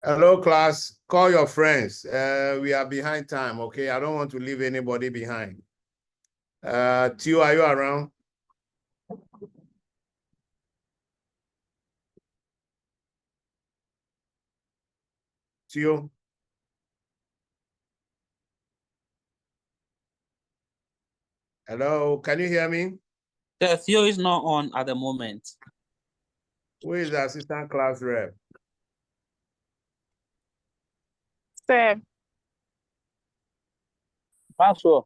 Hello, class. Call your friends. We are behind time, okay? I don't want to leave anybody behind. Tio, are you around? Tio? Hello, can you hear me? The Theo is not on at the moment. Who is the assistant class rep? Sir. Pastor.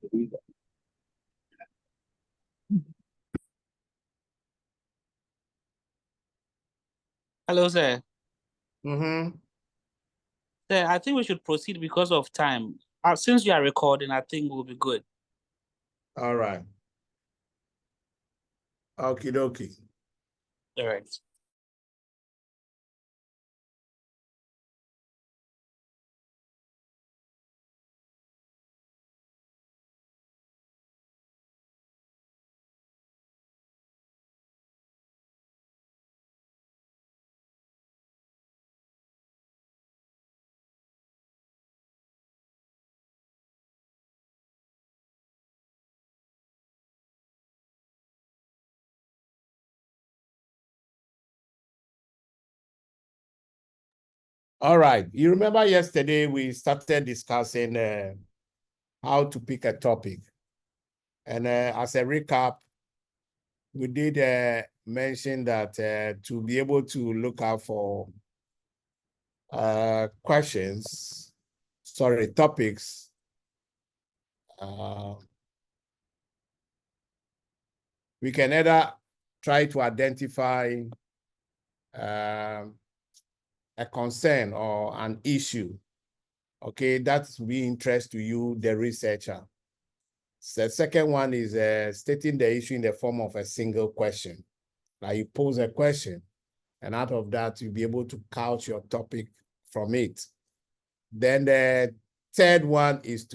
Hello, sir. Mm-hmm. Sir, I think we should proceed because of time. Since you are recording, I think we'll be good. All right. Okie dokie. All right. All right. You remember yesterday we started discussing how to pick a topic. And as a recap, we did mention that to be able to look out for topics, we can either try to identify a concern or an issue, okay, that's be interest to you, the researcher. So the second one is stating the issue in the form of a single question. Like you pose a question, and out of that, you'll be able to couch your topic from it. Then the third one is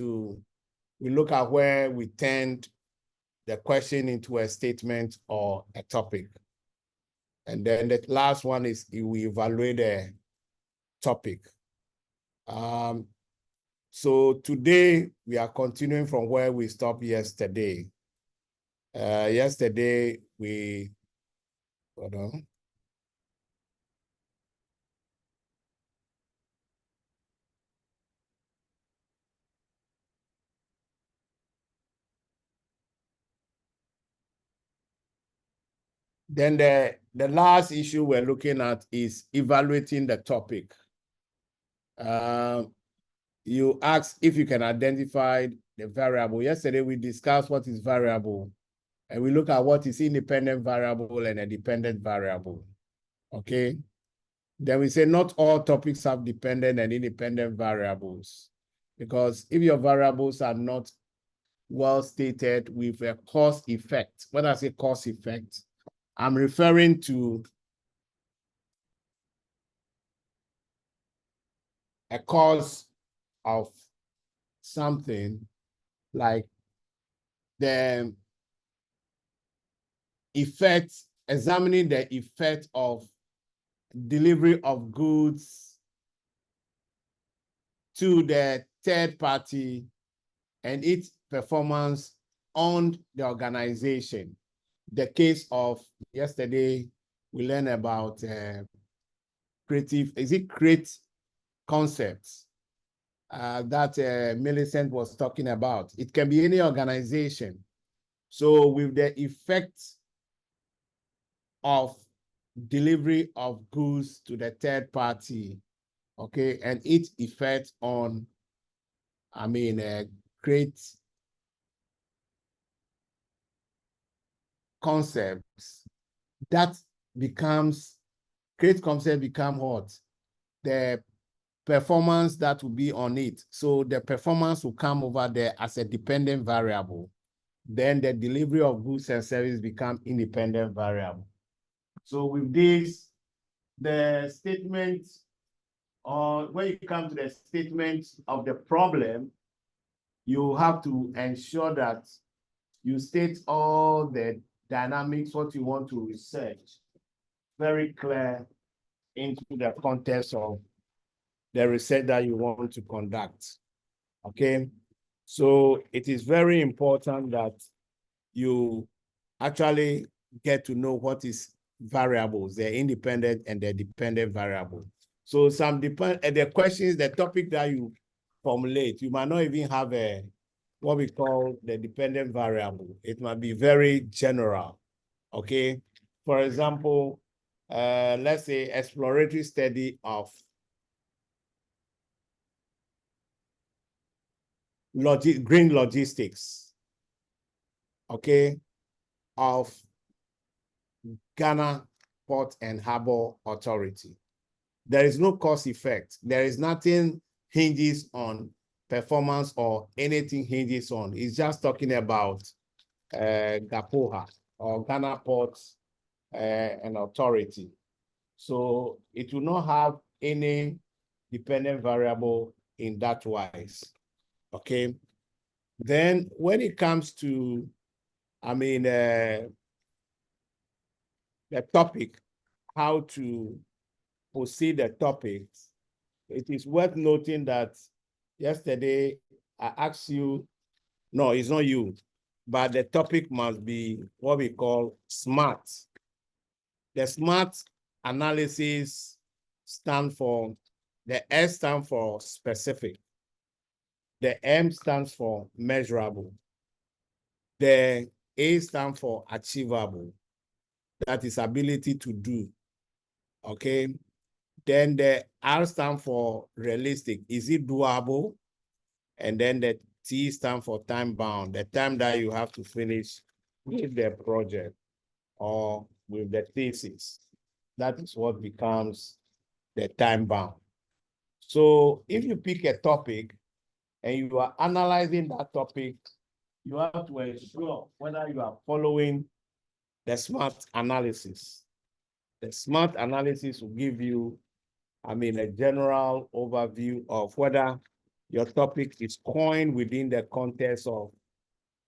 we look at where we turned the question into a statement or a topic. And then the last one is we evaluate the topic. So today we are continuing from where we stopped yesterday. Yesterday we, hold on. Then the last issue we're looking at is evaluating the topic. You asked if you can identify the variable. Yesterday we discussed what is variable, and we look at what is independent variable and a dependent variable, okay? Then we say not all topics have dependent and independent variables, because if your variables are not well stated with a cause effect, when I say cause effect, I'm referring to a cause of something like the effect, examining the effect of delivery of goods to the third party and its performance on the organization. The case of yesterday, we learned about create concepts that Millicent was talking about. It can be any organization. So with the effect of delivery of goods to the third party, okay, and its effect on, create concepts, that becomes, create concept become what? The performance that will be on it. So the performance will come over there as a dependent variable. Then the delivery of goods and services become independent variable. So with this, the statement, or when you come to the statement of the problem, you have to ensure that you state all the dynamics, what you want to research, very clear into the context of the research that you want to conduct. Okay, so it is very important that you actually get to know what is variables, the independent and the dependent variable. So some depend the questions, the topic that you formulate, you might not even have a what we call the dependent variable. It might be very general. Okay, for example, let's say exploratory study of green logistics, okay, of Ghana Port and Harbor Authority. There is no cause effect. There is nothing hinges on performance or anything hinges on. It's just talking about GAPOHA or Ghana Port and Authority. So it will not have any dependent variable in that wise. Okay. Then when it comes to, the topic, how to proceed the topics, it is worth noting that yesterday I asked you, no, it's not you, but the topic must be what we call SMART. The SMART analysis stands for, the S stands for specific, the M stands for measurable, the A stands for achievable, that is ability to do, okay? Then the R stands for realistic, is it doable? And then the T stands for time bound, the time that you have to finish with the project or with the thesis. That is what becomes the time bound. So if you pick a topic and you are analyzing that topic, you have to ensure whether you are following the SMART analysis. The SMART analysis will give you, a general overview of whether your topic is coined within the context of,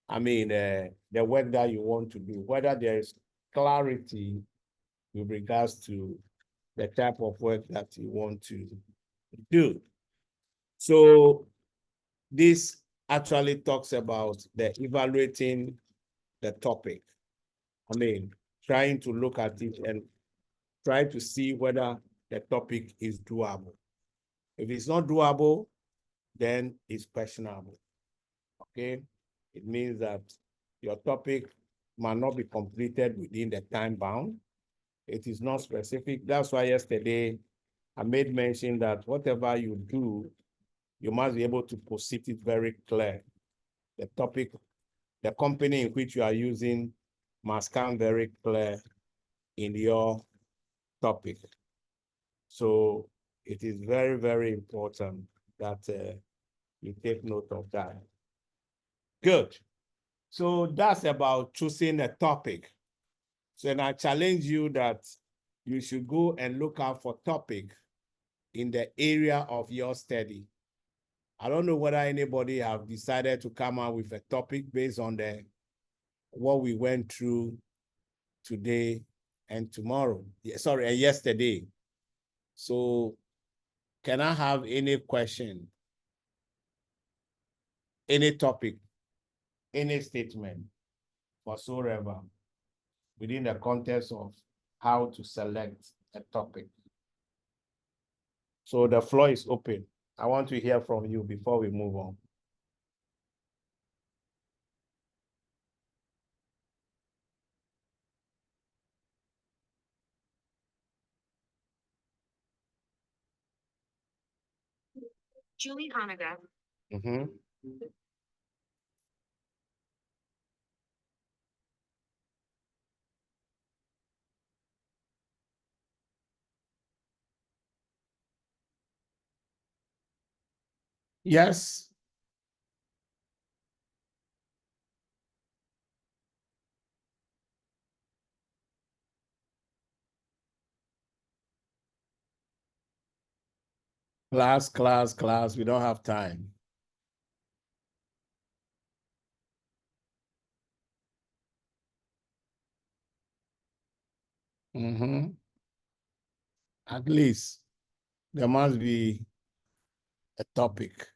the work that you want to do, whether there is clarity with regards to the type of work that you want to do. So this actually talks about the evaluating the topic. Trying to look at it and try to see whether the topic is doable. If it's not doable, then it's questionable. Okay? It means that your topic might not be completed within the time bound. It is not specific. That's why yesterday I made mention that whatever you do, you must be able to proceed it very clear. The topic, the company in which you are using must come very clear in your topic. So it is very, very important that you take note of that. Good. So that's about choosing a topic. So then I challenge you that you should go and look out for topic in the area of your study. I don't know whether anybody have decided to come out with a topic based on what we went through today and tomorrow. Sorry, and yesterday. So can I have any question, any topic, any statement whatsoever within the context of how to select a topic? So the floor is open. I want to hear from you before we move on. Julie Hanuga. Yes. Class, we don't have time. At least there must be a topic.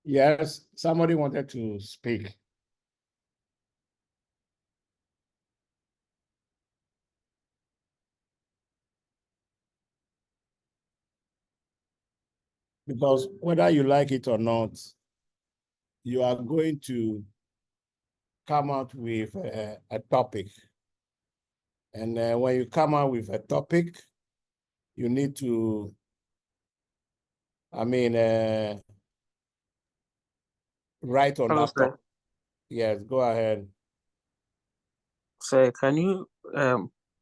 Yes, somebody wanted to speak. Because whether you like it or not, you are going to come out with a topic. And when you come out with a topic, you need to, write on Hello, that topic. Yes, go ahead. Sir, can you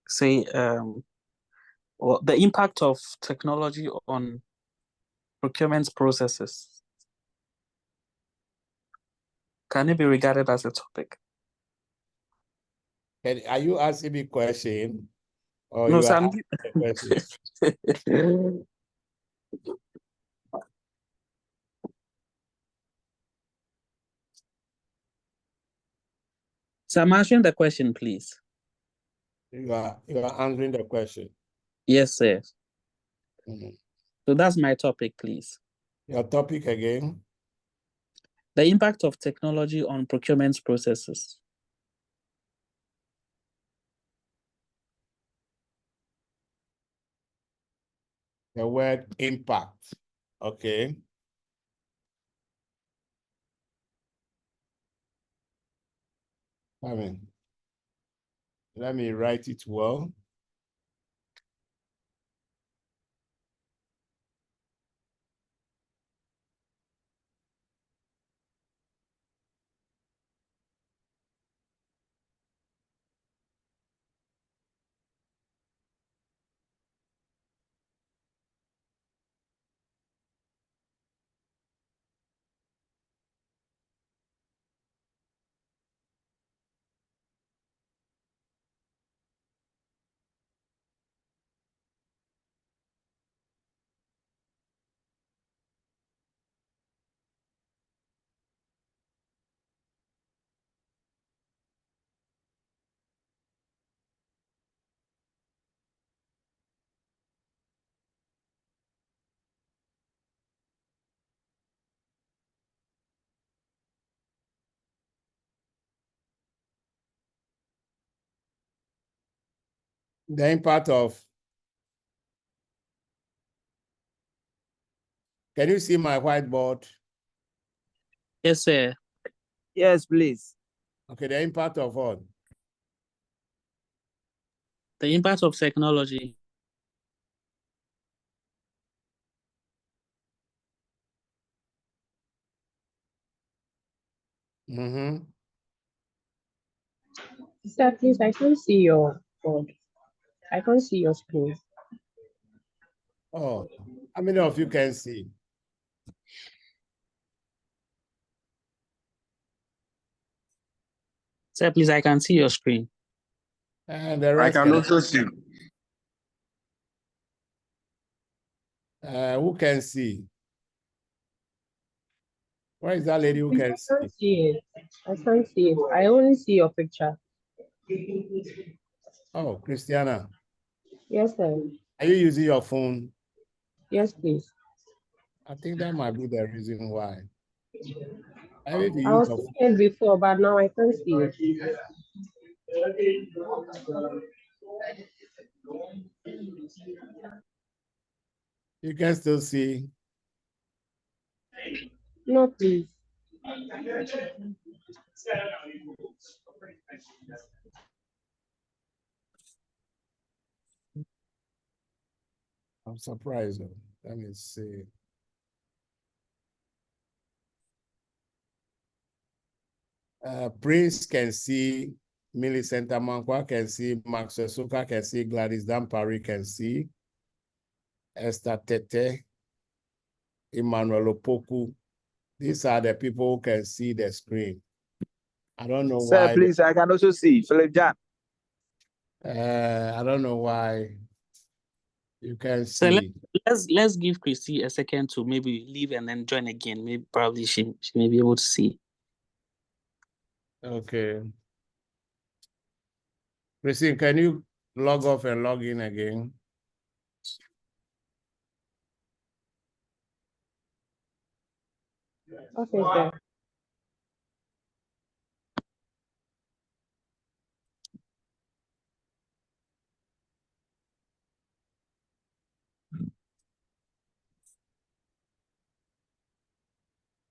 say the impact of technology on procurement processes? Can it be regarded as a topic? Are you asking me a question? Or No, you sir. are asking a question? So I'm answering the question, please. You are answering the question. Yes, sir. Mhm. So that's my topic, please. Your topic again? The impact of technology on procurement processes. The word impact. Okay. Let me write it well. The impact of, can you see my whiteboard? Yes, sir. Yes, please. Okay, the impact of what? The impact of technology. Mm-hmm. Sir, please, I can't see your board. I can't see your screen. Oh, how many of you can see? Sir, please, I can see your screen. And the I rest can also see. who can see? Where is that lady who Please, can I see? can't see it. I can't see it. I only see your picture. Oh, Christiana, Yes, sir. are you using your phone? Yes, please. I think that might be the reason why. I need to I use was your seeing phone. it before, but now I can't see it. You can still see. No, please. I'm surprised though. Let me see. Prince can see, Millicent Amankwa can see, Max Soka can see, Gladys Dampari can see, Esther Tete, Emmanuel Opoku. These are the people who can see the screen. I don't know Sir, why. please, I can also see. Philip John. I don't know why You can So see. let's give Christy a second to maybe leave and then join again. Maybe probably she may be able to see. Okay. Christine, can you log off and log in again? Okay, sir.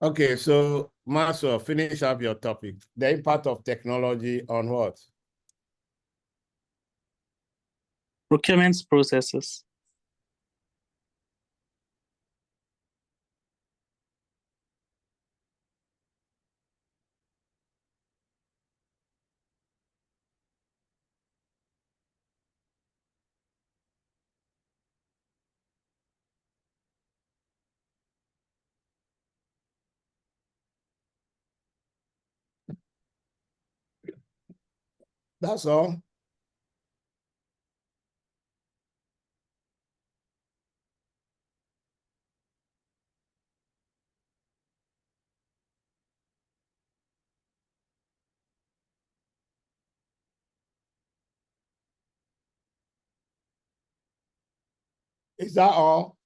Okay, so Marcel, finish up your topic. The impact of technology on what? Procurement processes. That's all. Is that all?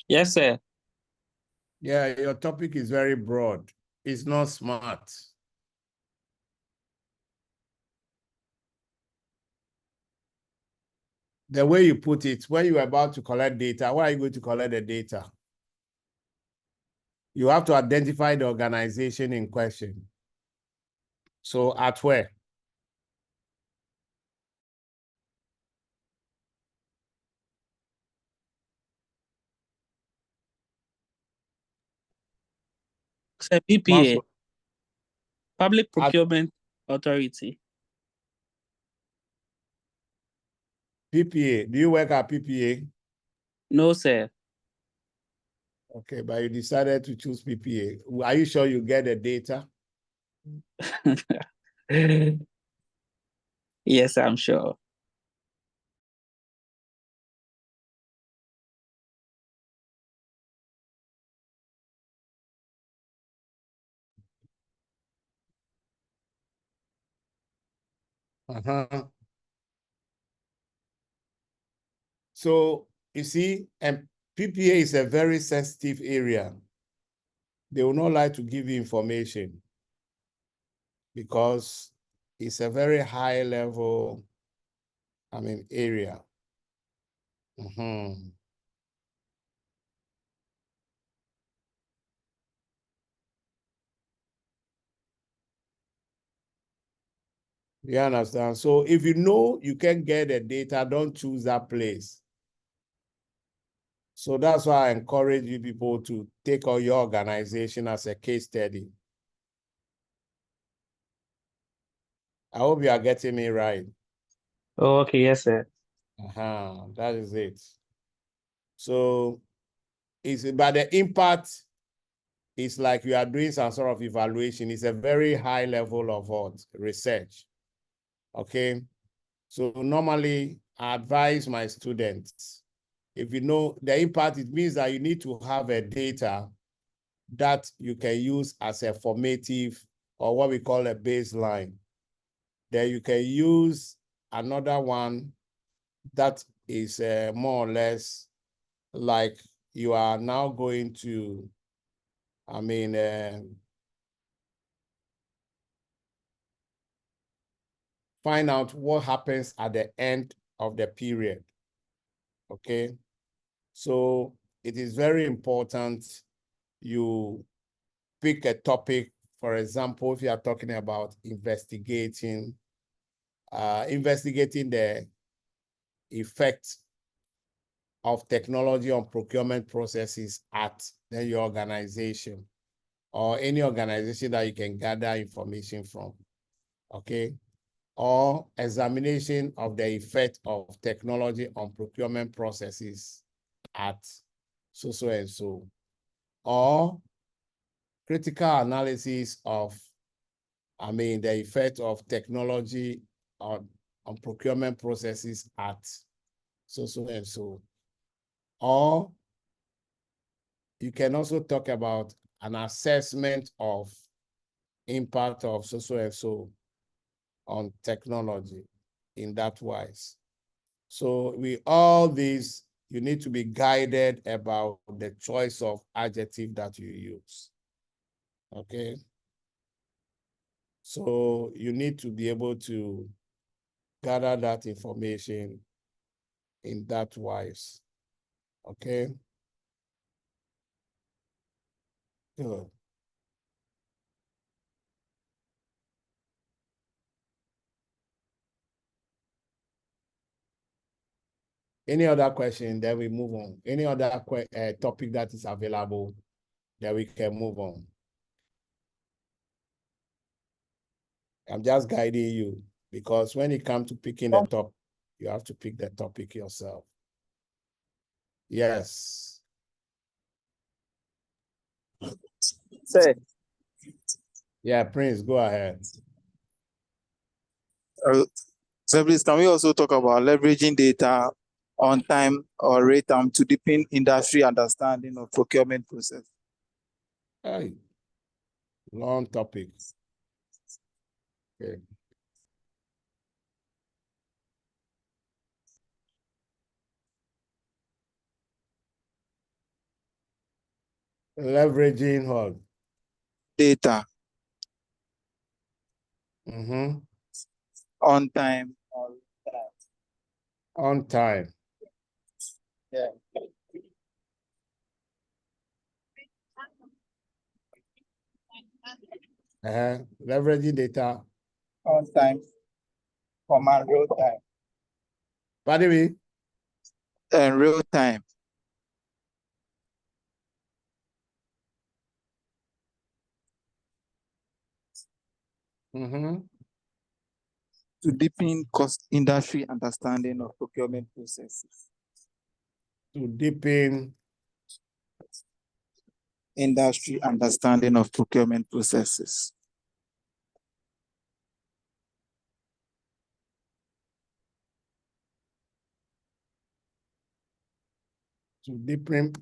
Yes, sir. Yeah, your topic is very broad. It's not smart. The way you put it, when you're about to collect data, where are you going to collect the data? You have to identify the organization in question. So at where? Sir, PPA, Marcel, Public Procurement Authority. PPA. Do you work at PPA? No, sir. Okay, but you decided to choose PPA. Are you sure you get the data? Yes, I'm sure. So you see, and PPA is a very sensitive area. They will not like to give you information because it's a very high level, area. You understand? So if you know you can get the data, don't choose that place. So that's why I encourage you people to take on your organization as a case study. I hope you are getting me right. Oh, okay, yes, sir. That is it. So but the impact is like you are doing some sort of evaluation. It's a very high level of what? Research. Okay. So normally I advise my students, if you know the impact, it means that you need to have a data that you can use as a formative or what we call a baseline. Then you can use another one that is more or less like you are now going to, find out what happens at the end of the period. Okay. So it is very important you pick a topic. For example, if you are talking about investigating the effect of technology on procurement processes at your organization or any organization that you can gather information from, okay? Or examination of the effect of technology on procurement processes at so and so, or critical analysis of, the effect of technology on procurement processes at so and so. Or you can also talk about an assessment of impact of so and so on technology in that wise. So with all these, you need to be guided about the choice of adjective that you use. Okay. So you need to be able to gather that information in that wise. Okay. Good. Any other question? Then we move on. Any other topic that is available, then we can move on. I'm just guiding you because when it comes to picking the top, you have to pick the topic yourself. Yes. Sir, Yeah, Prince, go ahead. so please, can we also talk about leveraging data on time or rate time to deepen industry understanding of procurement process? Hey, long topic. Okay. Leveraging what? Data Mm-hmm. on time. On time. Yeah. Leveraging data. On time. Command real time. Pardon me? And real time. Mm-hmm. To deepen cost industry understanding of procurement processes. To deepen Industry understanding of procurement processes. to deepen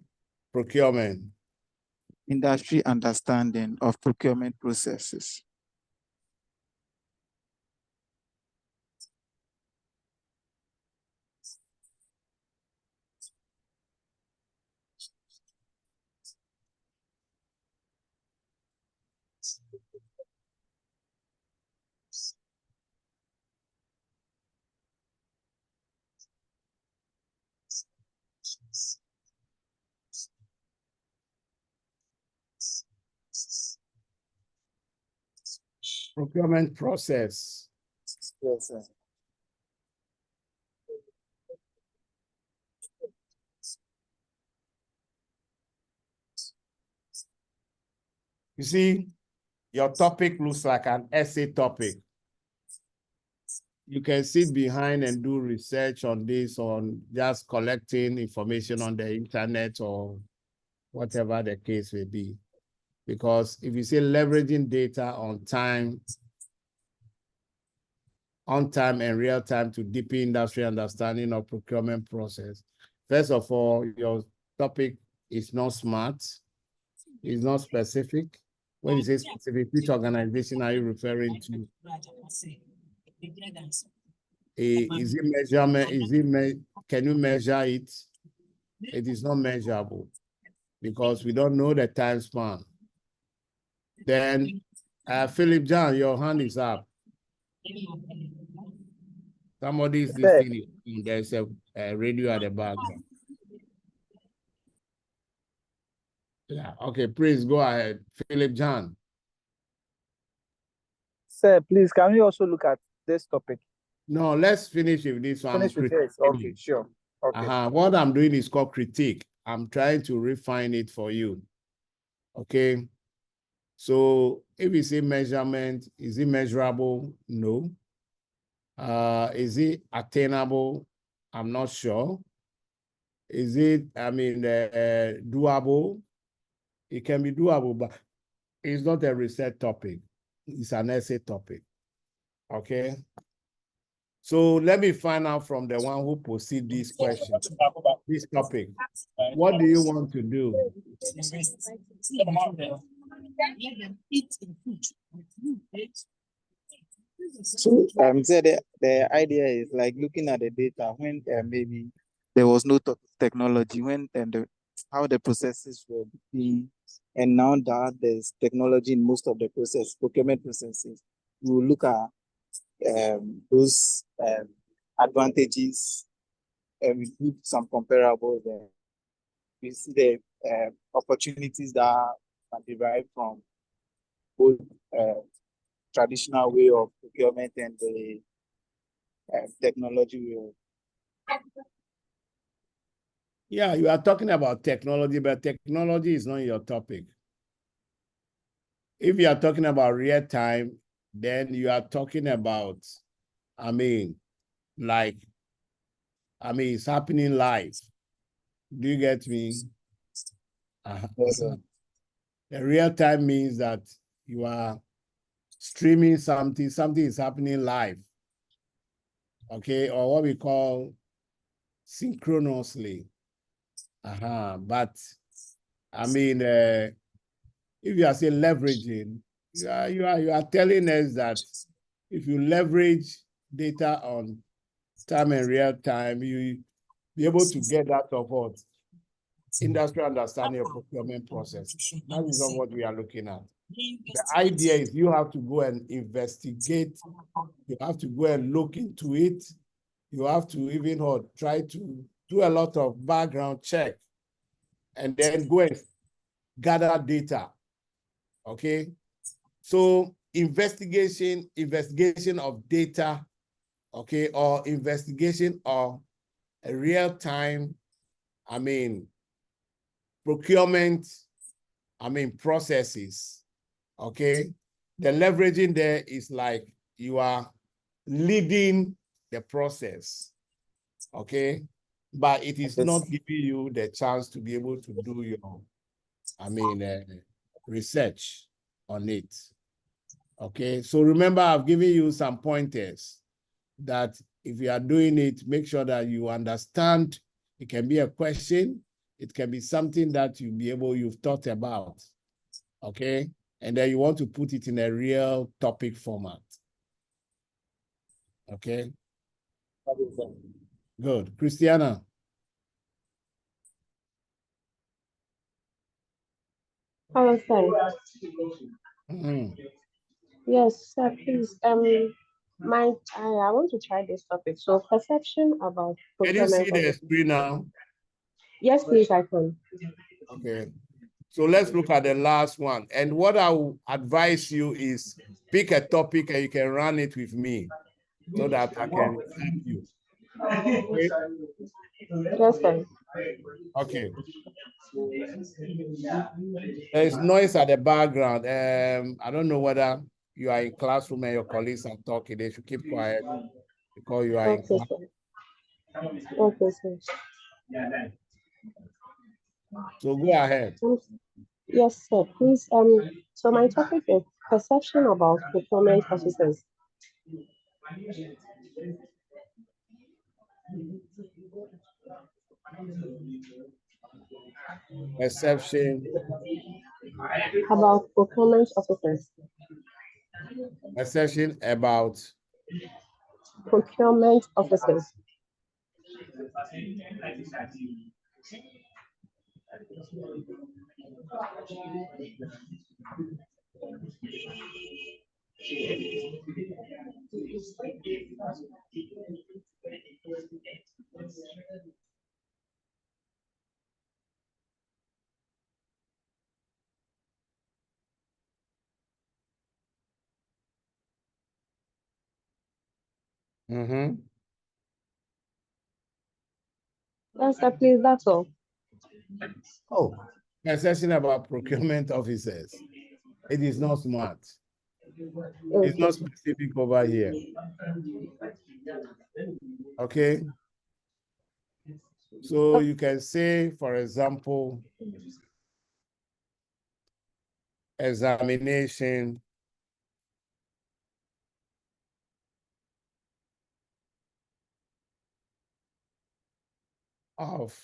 procurement. Industry understanding of procurement processes. Procurement process. Yes, sir. You see, your topic looks like an essay topic. You can sit behind and do research on this, on just collecting information on the internet or whatever the case may be. Because if you say leveraging data on time and real time to deepen industry understanding of procurement process, first of all, your topic is not smart, it's not specific. When you say specific, which organization are you referring to? Is it measurement? Can you measure it? It is not measurable because we don't know the time span. Then, Philip John, your hand is up. Somebody is listening. There's a radio at the background. Yeah. Okay, please go ahead, Philip John. Sir, please, can we also look at this topic? No, let's finish with this one. Finish with this. Okay, sure. Okay. What I'm doing is called critique. I'm trying to refine it for you. Okay. So if you say measurement, is it measurable? No. Is it attainable? I'm not sure. Is it, doable? It can be doable, but it's not a research topic. It's an essay topic. Okay. So let me find out from the one who posted this question, this topic. What do you want to do? So so the idea is like looking at the data when maybe there was no technology, when how the processes were being, and now that there's technology in most of the procurement processes, we will look at those advantages and we do some comparables there. We see the opportunities that are derived from both traditional way of procurement and the technology way of. Yeah, you are talking about technology, but technology is not your topic. If you are talking about real time, then you are talking about, it's happening live. Do you get me? Yes, sir. The real time means that you are streaming something is happening live. Okay, or what we call synchronously. But if you are saying leveraging, you are telling us that if you leverage data on time and real time, you be able to get that of what industrial understanding of procurement process. That is not what we are looking at. The idea is you have to go and investigate. You have to go and look into it. You have to even try to do a lot of background check and then go and gather data. Okay. So investigation of data, okay, or investigation of a real-time, procurement, processes, okay? The leveraging there is like you are leading the process, okay? But it is not giving you the chance to be able to do your, research on it, okay? So remember, I've given you some pointers that if you are doing it, make sure that you understand. It can be a question. It can be something that you've thought about, okay? And then you want to put it in a real topic format, okay? Good. Christiana. Hello, sir. Yes, sir, please. I want to try this topic. So perception about Can you see procurement. the screen now? Yes, please, I can. Okay. So let's look at the last one. And what I will advise you is pick a topic and you can run it with me so that I can help you. Okay. Yes, sir. Okay. There's noise at the background. I don't know whether you are in classroom and your colleagues are talking. They should keep quiet because you are in Okay, class. sir. Okay, sir. So go ahead. Yes, sir. Please. So my topic is perception about procurement officers. Perception. About procurement officers. Perception about. Procurement officers. Yes, sir. Please. That's all. Oh, perception about procurement officers. It is not smart. It's not specific over here. Okay. So you can say, for example, examination of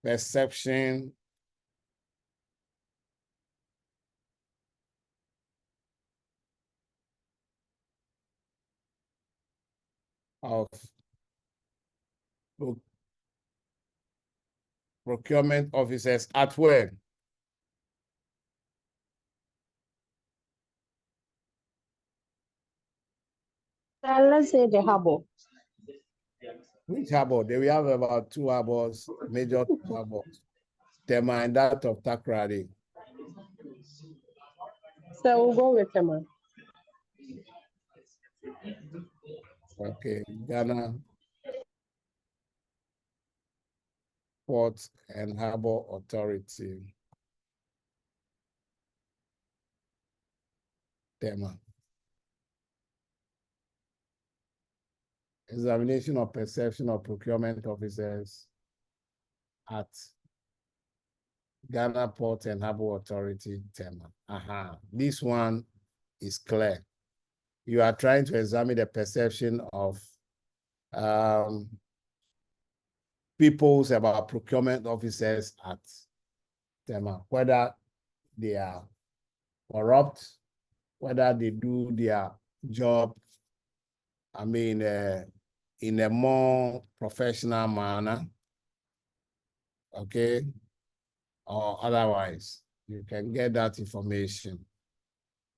perception of procurement officers at where? Let's say the harbor. Which harbor? We have about 2 harbors, major harbors. Tema and that of Takrady. So we'll go with Tema. Okay, Ghana Port and Harbor Authority. Tema. Examination of perception of procurement officers at Ghana Port and Harbor Authority, Tema. This one is clear. You are trying to examine the perception of people's about procurement officers at Tema, whether they are corrupt, whether they do their job, in a more professional manner, okay, or otherwise. You can get that information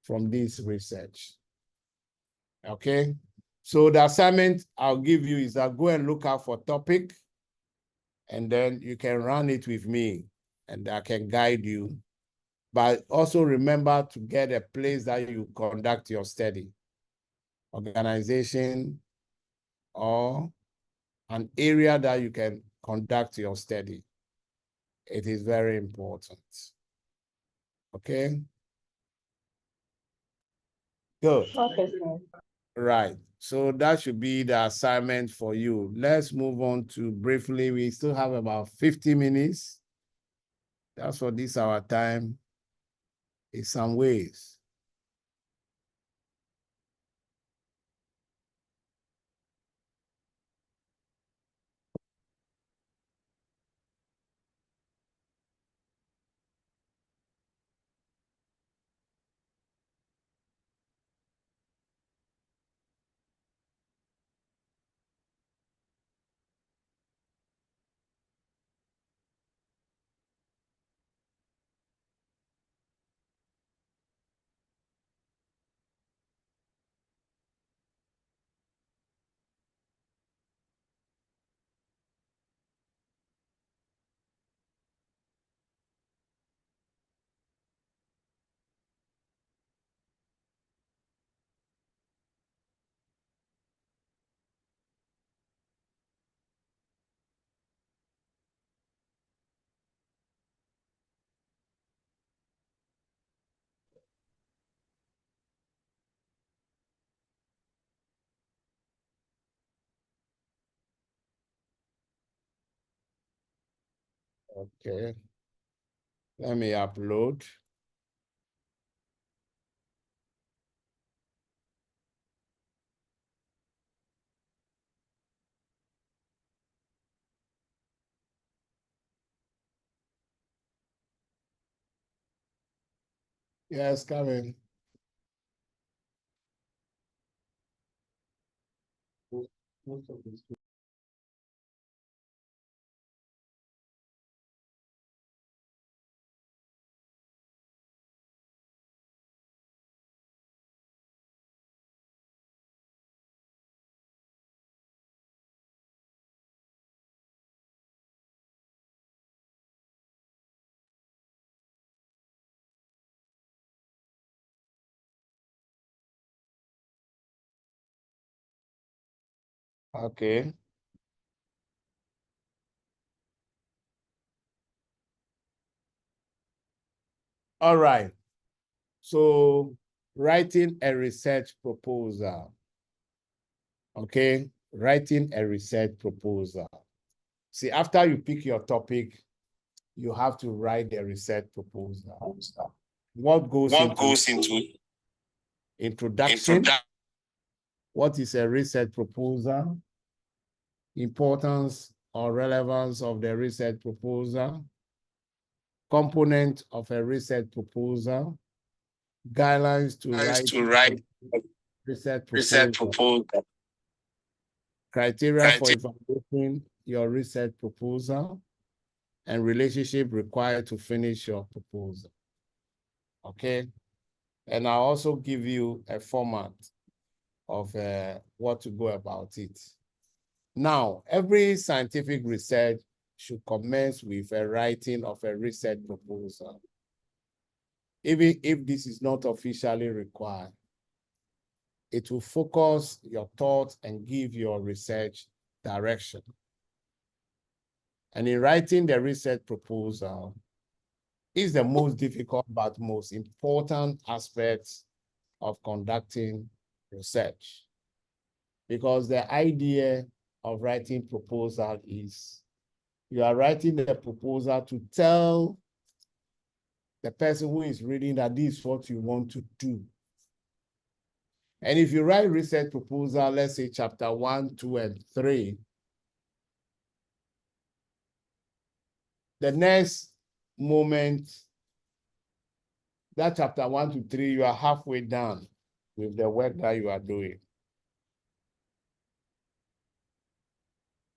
from this research, okay? So the assignment I'll give you is that go and look out for topic, and then you can run it with me, and I can guide you. But also remember to get a place that you conduct your study, organization, or an area that you can conduct your study. It is very important. Okay? Good. Okay, sir. Right. So that should be the assignment for you. Let's move on to briefly. We still have about 50 minutes. That's for this our time in some ways. Okay. Let me upload. Yes, come in. Okay. All right. So writing a research proposal. Okay. Writing a research proposal. See, after you pick your topic, you have to write the research proposal. What goes into introduction? What is a research proposal? importance or relevance of the research proposal, component of a research proposal, guidelines to write research proposal, criteria for evaluating your research proposal, and relationship required to finish your proposal. Okay? And I'll also give you a format of what to go about it. Now, every scientific research should commence with a writing of a research proposal, even if this is not officially required. It will focus your thoughts and give your research direction. And in writing the research proposal is the most difficult but most important aspect of conducting research. Because the idea of writing proposal is you are writing the proposal to tell the person who is reading that this is what you want to do. And if you write research proposal, let's say chapter 1, 2, and 3, the next moment, that chapter 1 to 3, you are halfway done with the work that you are doing.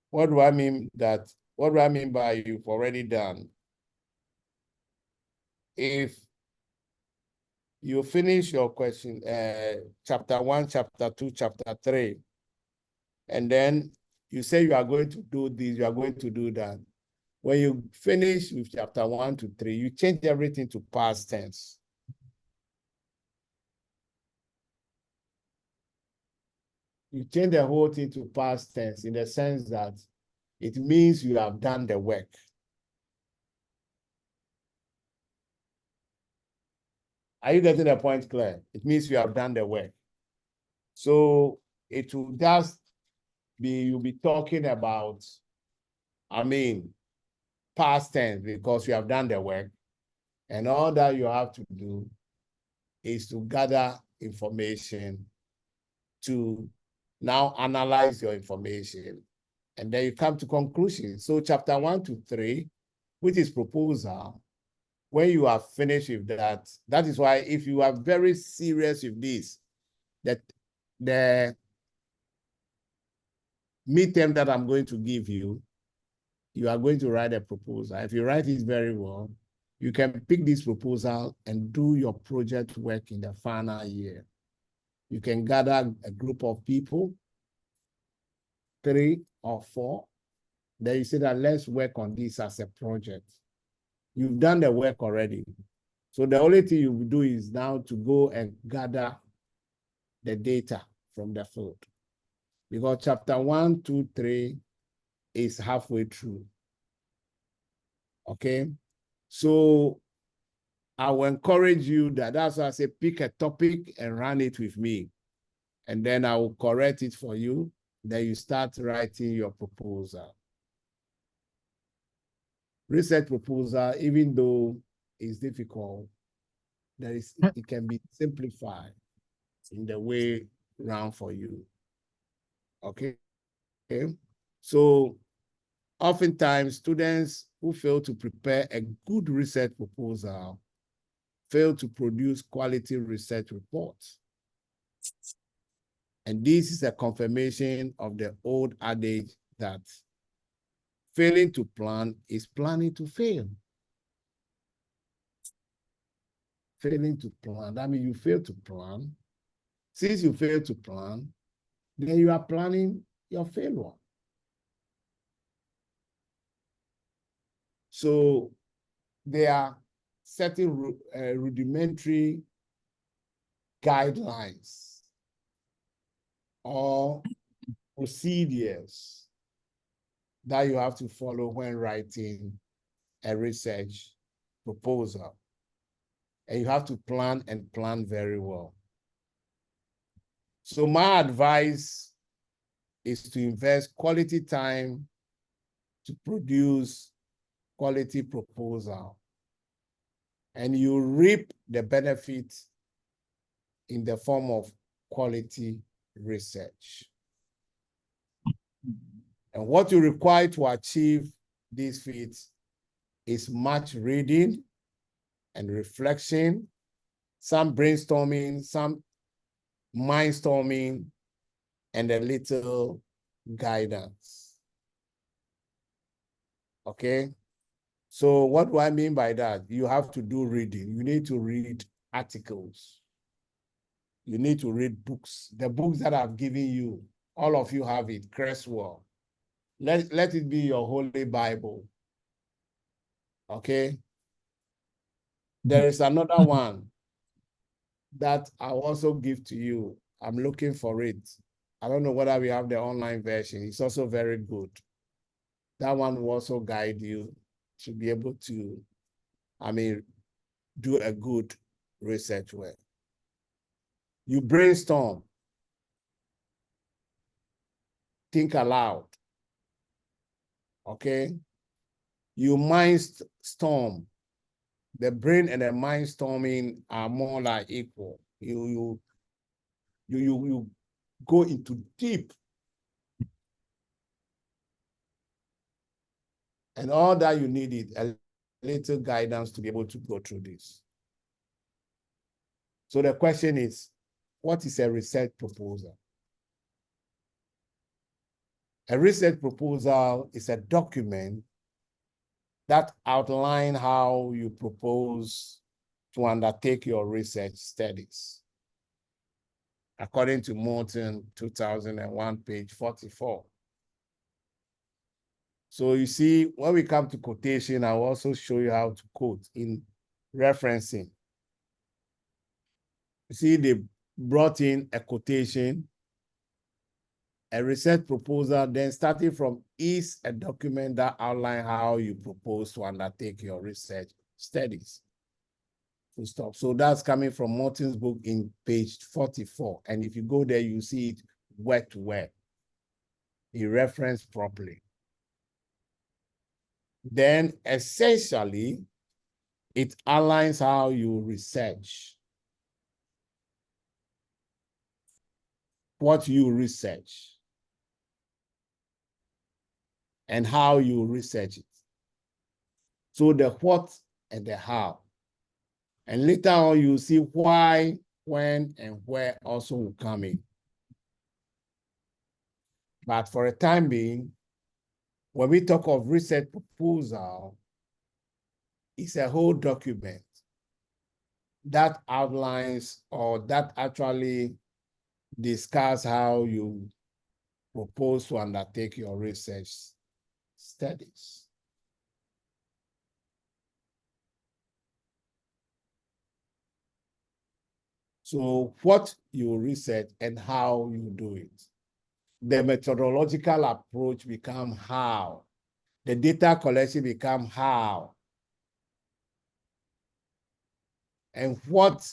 What do I mean by you've already done? If you finish your question, chapter 1, chapter 2, chapter 3, and then you say you are going to do this, you are going to do that. When you finish with chapter 1 to 3, you change everything to past tense. You change the whole thing to past tense in the sense that it means you have done the work. Are you getting the point clear? It means you have done the work. So it will just be, you'll be talking about, past tense because you have done the work. And all that you have to do is to gather information to now analyze your information. And then you come to conclusions. So chapter 1 to 3, which is proposal, when you are finished with that, that is why if you are very serious with this, that the midterm that I'm going to give you, you are going to write a proposal. If you write it very well, you can pick this proposal and do your project work in the final year. You can gather a group of people, 3 or 4. Then you say that let's work on this as a project. You've done the work already. So the only thing you will do is now to go and gather the data from the field. Because chapter 1, 2, 3 is halfway through. Okay? So I will encourage you that's why I say pick a topic and run it with me. And then I will correct it for you. Then you start writing your proposal. Research proposal, even though it's difficult, it can be simplified in the way round for you. Okay? So oftentimes students who fail to prepare a good research proposal fail to produce quality research reports. And this is a confirmation of the old adage that failing to plan is planning to fail. Failing to plan, that means you fail to plan. Since you fail to plan, then you are planning your failure. So there are certain rudimentary guidelines or procedures that you have to follow when writing a research proposal. And you have to plan and plan very well. So my advice is to invest quality time to produce quality proposal. And you reap the benefit in the form of quality research. And what you require to achieve these feats is much reading and reflection, some brainstorming, some mindstorming, and a little guidance. Okay? So what do I mean by that? You have to do reading. You need to read articles. You need to read books. The books that I've given you, all of you have it, Cresswell. Let it be your holy Bible. Okay? There is another one that I'll also give to you. I'm looking for it. I don't know whether we have the online version. It's also very good. That one will also guide you to be able to, do a good research work. You brainstorm. Think aloud. Okay? You mindstorm. The brain and the mindstorming are more like equal. You go into deep. And all that you need is a little guidance to be able to go through this. So the question is, what is a research proposal? A research proposal is a document that outlines how you propose to undertake your research studies, according to Morton 2001, page 44. So you see, when we come to quotation, I'll also show you how to quote in referencing. You see, they brought in a quotation, a research proposal, then starting from is a document that outlines how you propose to undertake your research studies. Full stop. So that's coming from Morton's book in page 44. And if you go there, you see it word to word. He referenced properly. Then essentially, it outlines how you research, what you research, and how you research it. So the what and the how. And later on, you see why, when, and where also will come in. But for the time being, when we talk of research proposal, it's a whole document that outlines or that actually discuss how you propose to undertake your research studies. So what you research and how you do it. The methodological approach becomes how. The data collection becomes how. And what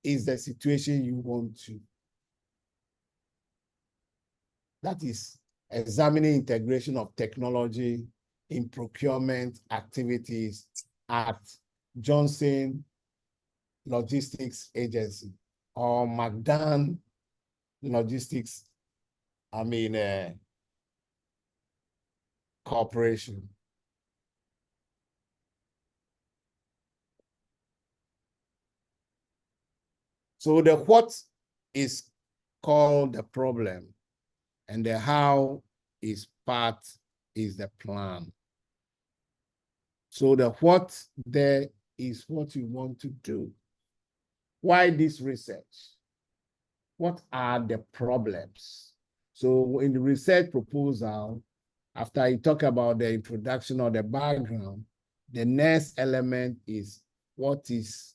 is the situation you want to? That is examining integration of technology in procurement activities at Johnson Logistics Agency or McDan Logistics, Corporation. So the what is called the problem, and the how is the plan. So the what there is what you want to do. Why this research? What are the problems? So in the research proposal, after you talk about the introduction or the background, the next element is what is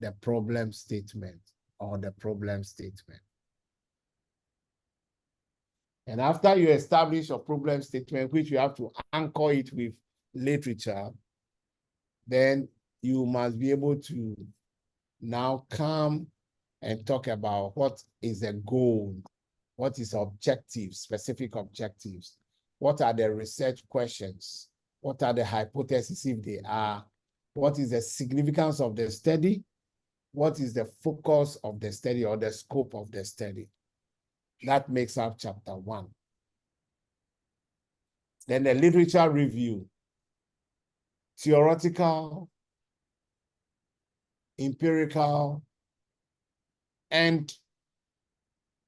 the problem statement or the problem statement. And after you establish a problem statement, which you have to anchor it with literature, then you must be able to now come and talk about what is the goal, what is objectives, specific objectives, what are the research questions, what are the hypotheses if they are, what is the significance of the study, what is the focus of the study or the scope of the study. That makes up chapter 1. Then the literature review, theoretical, empirical, and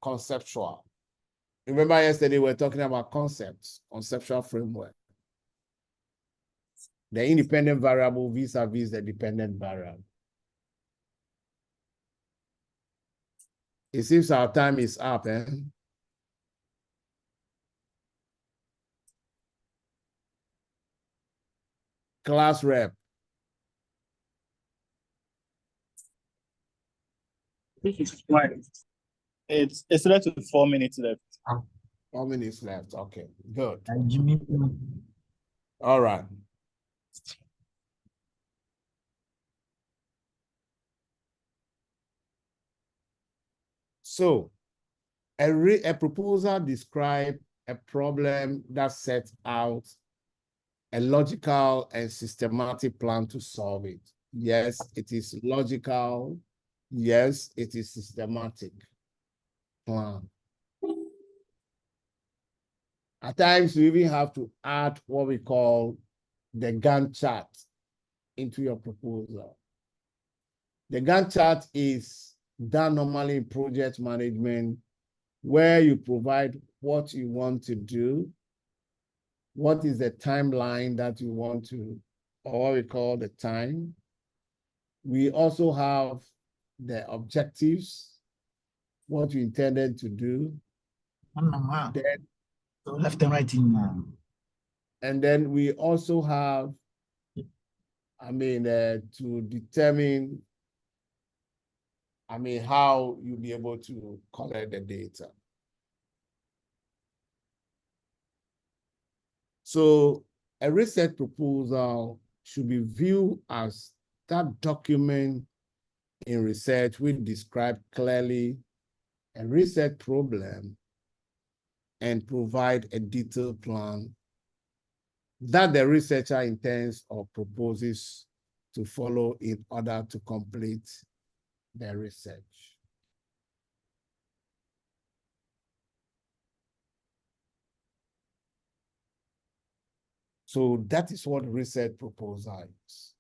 conceptual. Remember yesterday we were talking about concepts, conceptual framework. The independent variable vis-a-vis the dependent variable. It seems our time is up, eh? Class rep. It's left with 4 minutes left. 4 minutes left. Okay, good. All right. So, a proposal describes a problem that sets out a logical and systematic plan to solve it. Yes, it is logical. Yes, it is systematic plan. At times, you even have to add what we call the Gantt chart into your proposal. The Gantt chart is done normally in project management, where you provide what you want to do, what is the timeline that you want to, or what we call the time. We also have the objectives, what you intended to do. Then, so left and right in and then we also have, to determine, how you'll be able to collect the data. So a research proposal should be viewed as that document in research which describe clearly a research problem and provide a detailed plan that the researcher intends or proposes to follow in order to complete the research. So that is what research proposal is.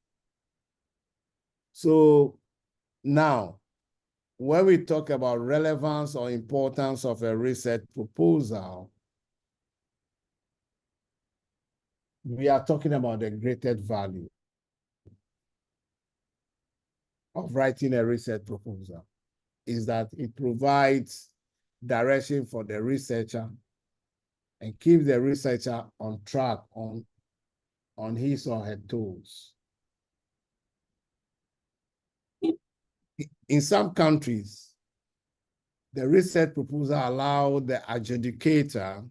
So now, when we talk about relevance or importance of a research proposal, we are talking about the greatest value of writing a research proposal is that it provides direction for the researcher and keeps the researcher on track on his or her toes. In some countries, the research proposal allows the adjudicator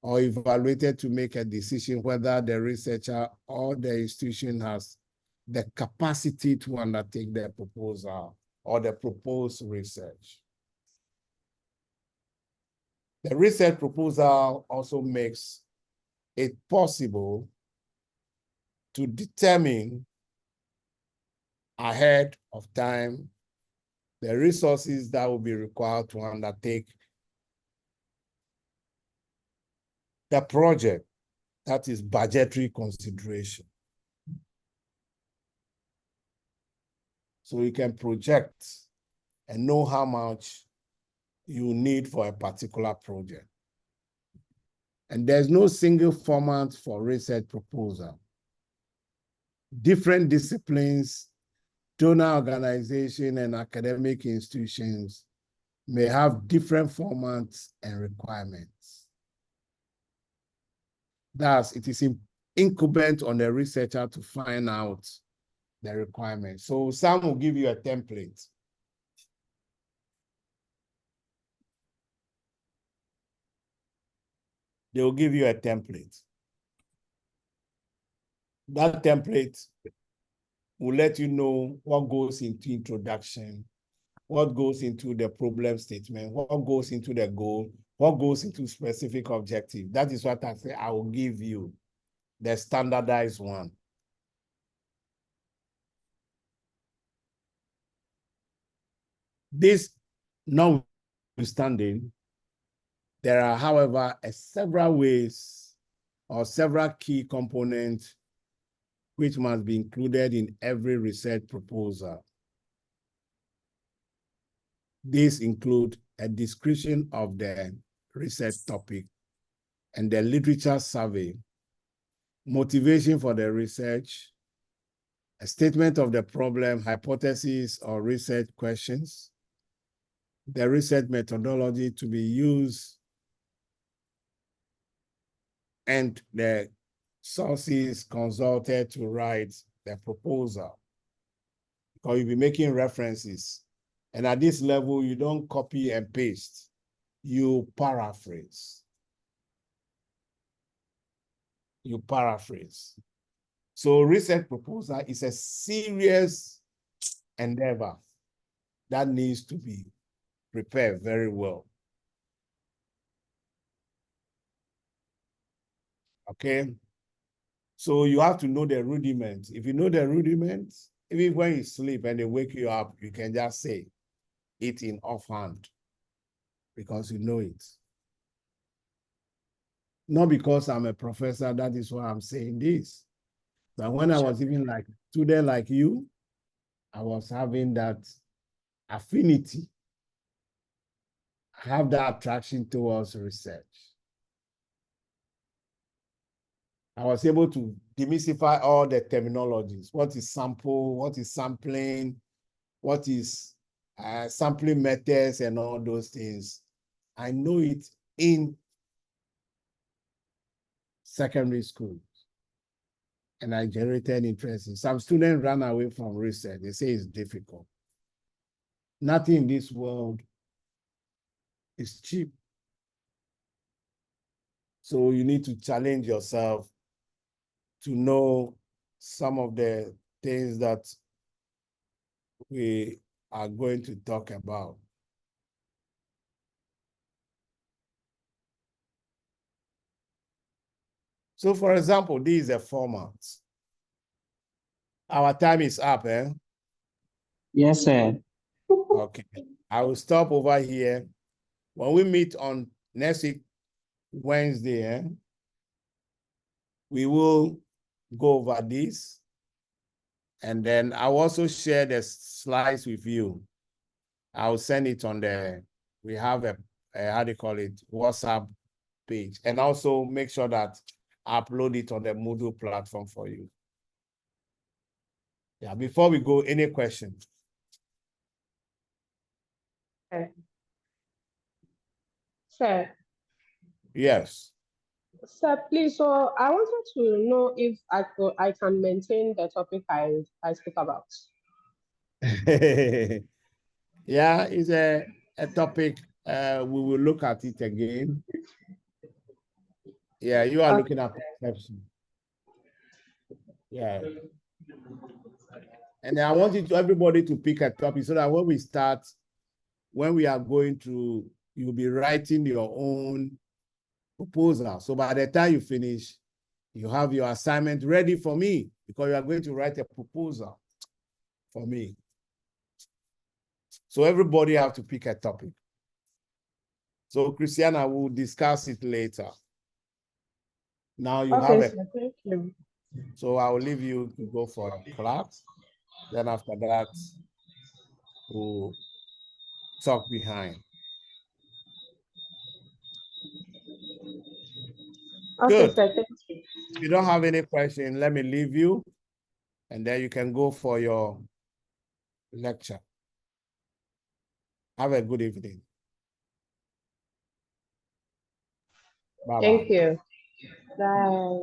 or evaluator to make a decision whether the researcher or the institution has the capacity to undertake the proposal or the proposed research. The research proposal also makes it possible to determine ahead of time the resources that will be required to undertake the project. That is budgetary consideration. So you can project and know how much you need for a particular project. And there's no single format for research proposal. Different disciplines, donor organizations, and academic institutions may have different formats and requirements. Thus, it is incumbent on the researcher to find out the requirements. So some will give you a template. They will give you a template. That template will let you know what goes into introduction, what goes into the problem statement, what goes into the goal, what goes into specific objective. That is what I say I will give you, the standardized one. This notwithstanding, there are, however, several ways or several key components which must be included in every research proposal. These include a description of the research topic and the literature survey, motivation for the research, a statement of the problem, hypothesis, or research questions, the research methodology to be used, and the sources consulted to write the proposal. Because you'll be making references. And at this level, you don't copy and paste, you paraphrase. You paraphrase. So research proposal is a serious endeavor that needs to be prepared very well. Okay? So you have to know the rudiments. If you know the rudiments, even when you sleep and they wake you up, you can just say it in offhand because you know it. Not because I'm a professor, that is why I'm saying this. But when I was even like a student like you, I was having that affinity. I have that attraction towards research. I was able to demystify all the terminologies. What is sample? What is sampling? What is sampling methods and all those things? I know it in secondary school. And I generated interest in. Some students ran away from research. They say it's difficult. Nothing in this world is cheap. So you need to challenge yourself to know some of the things that we are going to talk about. So for example, this is a format. Our time is up, eh? Yes, sir. Okay. I will stop over here. When we meet on next week, Wednesday, eh, we will go over this. And then I'll also share the slides with you. I'll send it on we have a how do you call it, WhatsApp page. And also make sure that I upload it on the Moodle platform for you. Yeah, before we go, any questions? Okay. Sir, Yes. sir, please. So I wanted to know if I can maintain the topic I spoke about. Yeah, it's a topic. We will look at it again. Yeah, you are looking at perception. Yeah. And I want everybody to pick a topic so that when we start, when we are going through, you'll be writing your own proposal. So by the time you finish, you have your assignment ready for me because you are going to write a proposal for me. So everybody have to pick a topic. So Christiana will discuss it later. Now you have Okay, a, sir, thank you. so I will leave you to go for a class. Then after that, we'll talk behind. Okay, Good. sir, thank you. If you don't have any question, let me leave you, and then you can go for your lecture. Have a good evening. Bye-bye. Thank you. Bye.